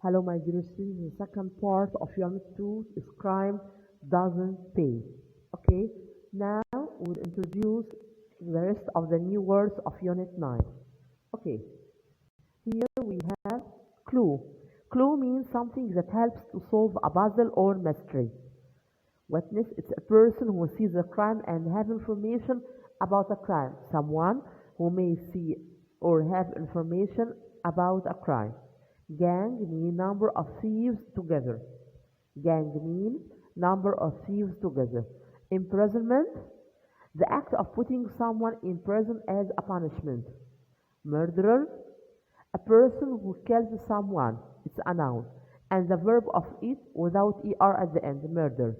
Hello, my dear students. The second part of Unit 2 is Crime Doesn't Pay. Okay, now we'll introduce the rest of the new words of Unit 9. Okay, here we have clue. Clue means something that helps to solve a puzzle or mystery. Witness, it's a person who sees a crime and have information about a crime. Someone who may see or have information about a crime. Gang mean number of thieves together. Gang mean number of thieves together. Imprisonment, the act of putting someone in prison as a punishment. Murderer, a person who kills someone. It's a noun. And the verb of it without er at the end, murder.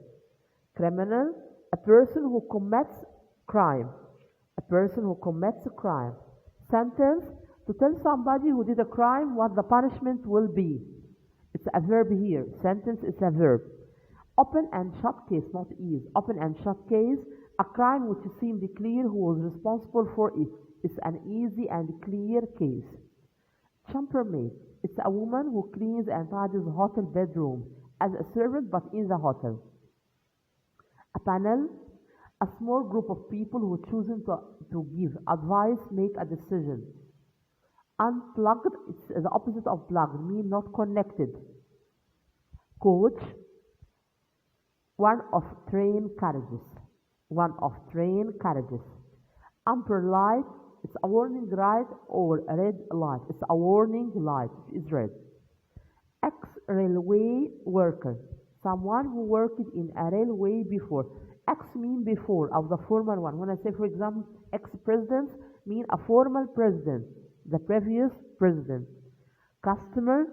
Criminal, a person who commits crime. A person who commits a crime. Sentence, to tell somebody who did a crime what the punishment will be. It's a verb here. Sentence is a verb. Open and shut case, not is. Open and shut case, a crime which seemed clear who was responsible for it. It's an easy and clear case. Chambermaid, it's a woman who cleans and tidies hotel bedroom as a servant but in the hotel. A panel, a small group of people who chosen to give advice, make a decision. Unplugged, it's the opposite of plugged, mean not connected. Coach, one of train carriages. One of train carriages. Amber light, it's a warning light or a red light. It's a warning light, it is red. Ex-railway worker, someone who worked in a railway before. Ex mean before, of the former one. When I say, for example, ex-president, mean a former president, the previous president. Customer,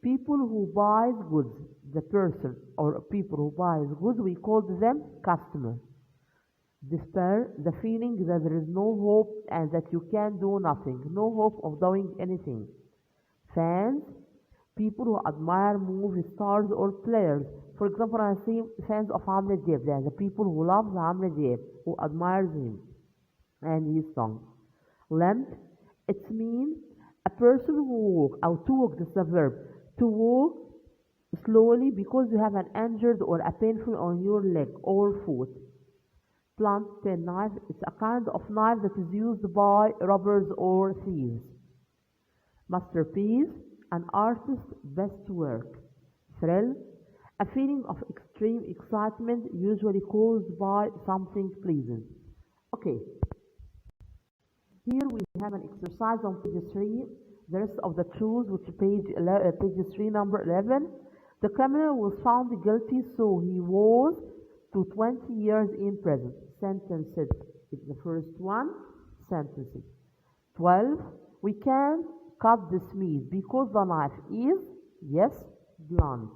people who buys goods. The person or people who buys goods, we call them customer. Despair, the feeling that there is no hope and that you can do nothing, no hope of doing anything. Fans, people who admire movie stars or players. For example, I see fans of Amr Diab. They are the people who love Amr Diab, who admires him and his songs. Limp, it means a person who walk, or to walk, this is a verb. To walk slowly because you have an injured or a painful on your leg or foot. Blunt knife, it's a kind of knife that is used by robbers or thieves. Masterpiece, an artist's best work. Thrill, a feeling of extreme excitement usually caused by something pleasant. Okay, here we have an exercise on page 3. The rest of the truths, which page 3, number 11. The criminal was found guilty, so he was to 20 years in prison. Sentenced is the first one. Sentenced. 12. We can cut this meat because the knife is, yes, blunt.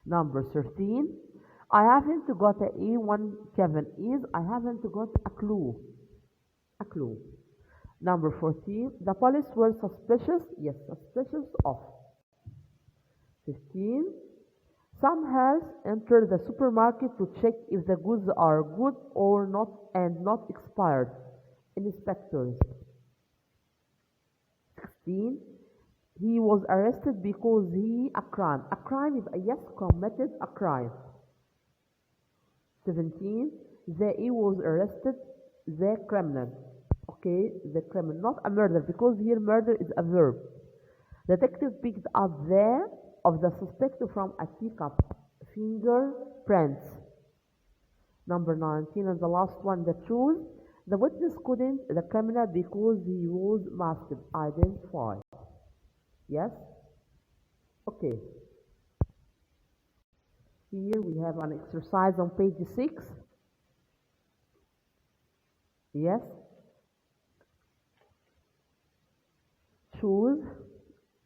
Number 13. I haven't got a A1 Kevin is. I haven't got a clue. A clue. Number 14. The police were suspicious. Yes, suspicious of. 15. Some helps enter the supermarket to check if the goods are good or not and not expired. Inspectors. 16. He was arrested because a crime. A crime is yes, committed a crime. 17. He was arrested, the criminal. Okay, the criminal, not a murder, because here murder is a verb. Detective picked up the of the suspect from a teacup. Fingerprints. Number 19 and the last one, the truth. The witness couldn't the criminal because he was masked. Identify. Yes? Okay. Here we have an exercise on page 6. Yes? Choose.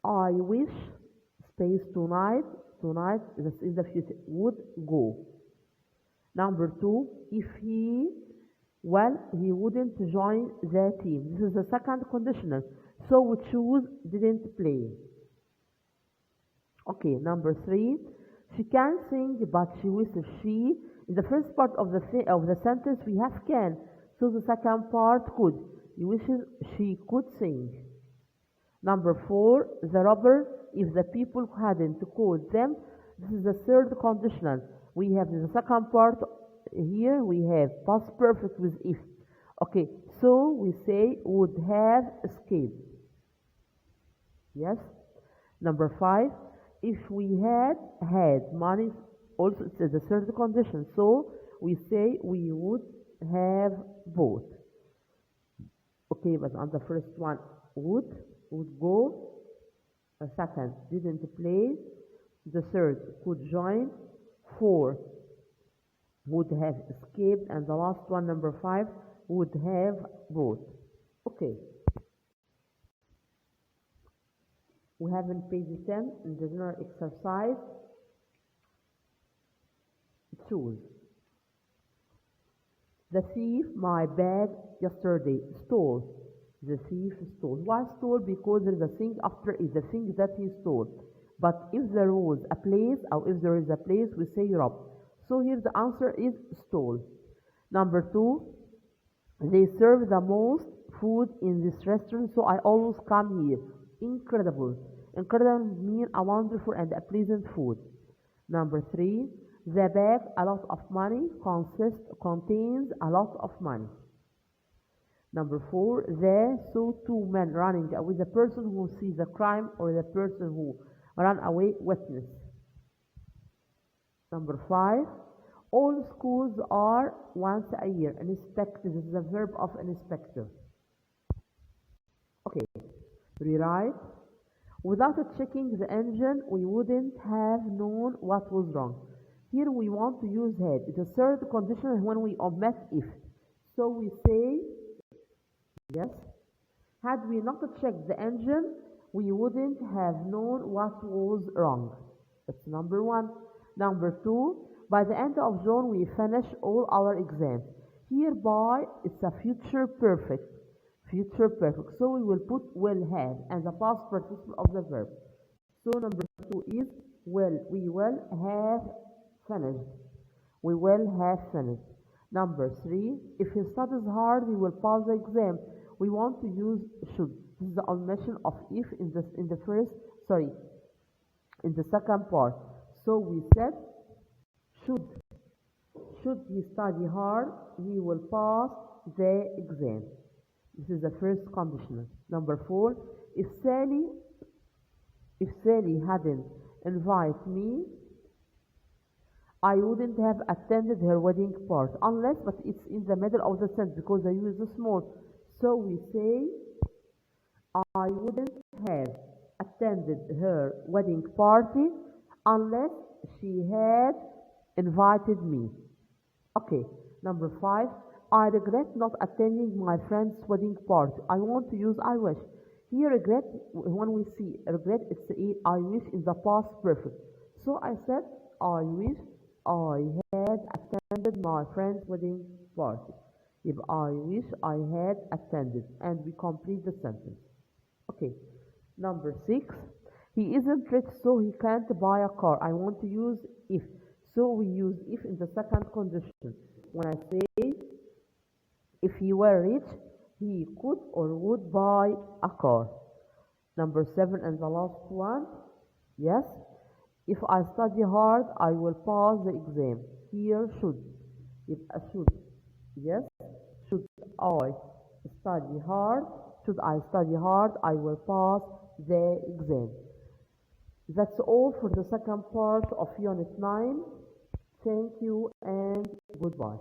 I wish space tonight that's in the future would go. Number 2, if he wouldn't join the team. This is the second conditional, so we choose didn't play. Okay, number 3, she can sing but she wishes she. In the first part of the sentence we have can, so the second part could. He wishes she could sing. Number 4, the robber if the people hadn't called them. This is the third conditional. We have the second part here, we have past perfect with if. Okay, so we say would have escaped. Yes. Number 5, if we had money, also it's the third condition. So we say we would have bought. Okay, but on the first one, would go. The second, didn't play. The third, could join. 4, would have escaped. And the last one, number 5, would have bought. Okay. We have in page 10 in the general exercise, choose. The thief my bag yesterday stole. The thief stole. Why stole? Because there is a thing after it, the thing that he stole. But if there was a place, or if there is a place, we say rob. So here the answer is stole. Number 2, they serve the most food in this restaurant, so I always come here. Incredible. Incredible means a wonderful and a pleasant food. Number 3, the bag, a lot of money, contains a lot of money. Number 4, they saw 2 men running away. The person who sees the crime or the person who ran away witness. Number 5, all schools are once a year. Inspect, this is the verb of inspector. Okay, rewrite. Without checking the engine, we wouldn't have known what was wrong. Here we want to use had. It's the third condition when we omit if. So we say, yes, had we not checked the engine, we wouldn't have known what was wrong. That's number 1. Number 2, by the end of June, we finish all our exams. Hereby, it's a future perfect. Future perfect. So we will put will have and the past participle of the verb. So number 2 is will. We will have finished. We will have finished. Number 3, if he studies hard, we will pass the exam. We want to use should. This is the omission of if in the second part. So we said should. Should he study hard, he will pass the exam. This is the first conditional. Number 4, if Sally hadn't invited me, I wouldn't have attended her wedding party. Unless, but it's in the middle of the sentence because I use the small. So we say, I wouldn't have attended her wedding party unless she had invited me. Okay, number 5, I regret not attending my friend's wedding party. I want to use I wish. Here regret, when we see regret, it's I wish in the past perfect. So I said, I wish I had attended my friend's wedding party. If I wish I had attended, and we complete the sentence. Okay, number 6, he isn't rich so he can't buy a car. I want to use if. So we use if in the second condition. When I say if he were rich, he could or would buy a car. Number 7 and the last one. Yes, if I study hard, I will pass the exam. Here should. If I should. Yes, should I study hard? Should I study hard, I will pass the exam. That's all for the second part of Unit 9. Thank you and goodbye.